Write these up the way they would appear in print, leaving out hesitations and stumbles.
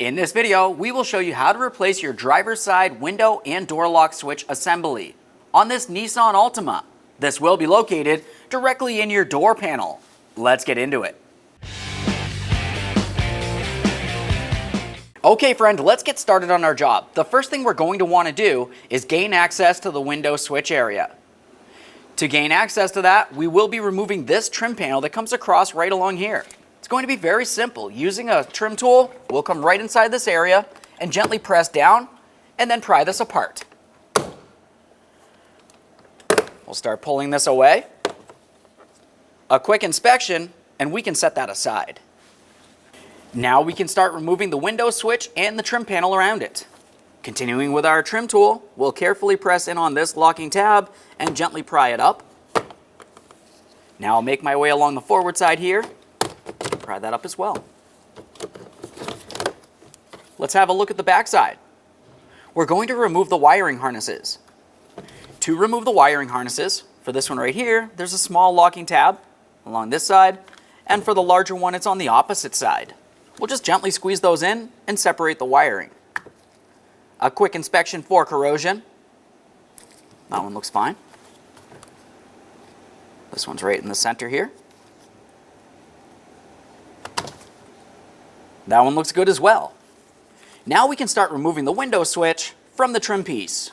In this video, we will show you how to replace your driver's side window and door lock switch assembly on this Nissan Altima. This will be located directly in your door panel. Let's get into it. Okay friend, let's get started on our job. The first thing we're going to want to do is gain access to the window switch area. To gain access to that, we will be removing this trim panel that comes across right along here. It's going to be very simple. Using a trim tool, we'll come right inside this area and gently press down and then pry this apart. We'll start pulling this away. A quick inspection and we can set that aside. Now we can start removing the window switch and the trim panel around it. Continuing with our trim tool, we'll carefully press in on this locking tab and gently pry it up. Now I'll make my way along the forward side here. Pry that up as well. Let's have a look at the back side. We're going to remove the wiring harnesses. To remove the wiring harnesses, for this one right here, there's a small locking tab along this side, and for the larger one, it's on the opposite side. We'll just gently squeeze those in and separate the wiring. A quick inspection for corrosion. That one looks fine. This one's right in the center here. That one looks good as well. Now we can start removing the window switch from the trim piece.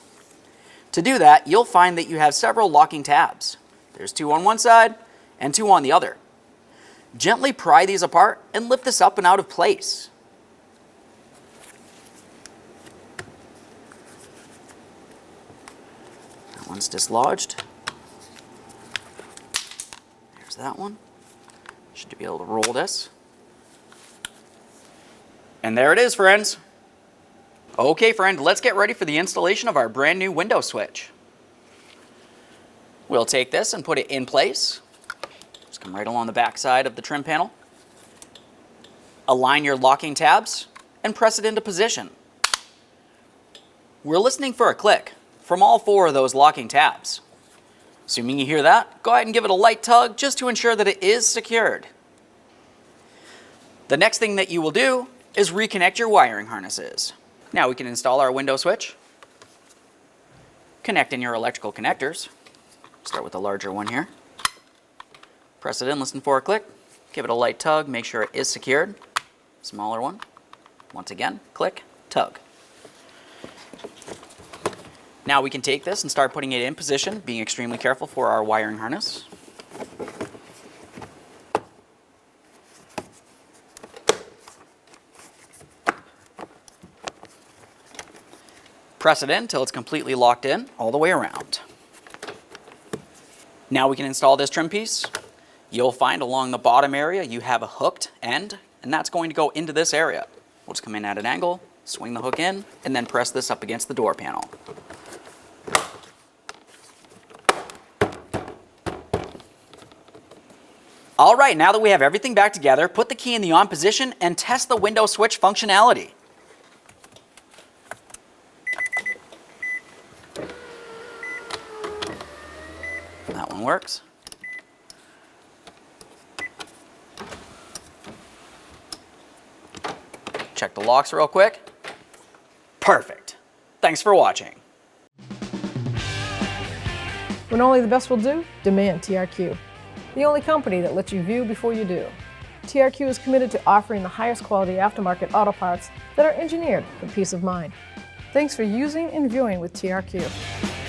To do that, you'll find that you have several locking tabs. There's two on one side and two on the other. Gently pry these apart and lift this up and out of place. That one's dislodged. There's that one. Should be able to roll this. And there it is, friends. Okay, friend, let's get ready for the installation of our brand new window switch. We'll take this and put it in place. Just come right along the back side of the trim panel. Align your locking tabs and press it into position. We're listening for a click from all four of those locking tabs. Assuming you hear that, go ahead and give it a light tug just to ensure that it is secured. The next thing that you will do is reconnect your wiring harnesses. Now we can install our window switch. Connect in your electrical connectors. Start with the larger one here. Press it in, listen for a click. Give it a light tug, make sure it is secured. Smaller one. Once again, click, tug. Now we can take this and start putting it in position, being extremely careful for our wiring harness. Press it in until it's completely locked in all the way around. Now we can install this trim piece. You'll find along the bottom area you have a hooked end, and that's going to go into this area. We'll just come in at an angle, swing the hook in, and then press this up against the door panel. All right, now that we have everything back together, put the key in the on position and test the window switch functionality. That one works. Check the locks real quick. Perfect. Thanks for watching. When only the best will do, demand TRQ. The only company that lets you view before you do. TRQ is committed to offering the highest quality aftermarket auto parts that are engineered for peace of mind. Thanks for using and viewing with TRQ.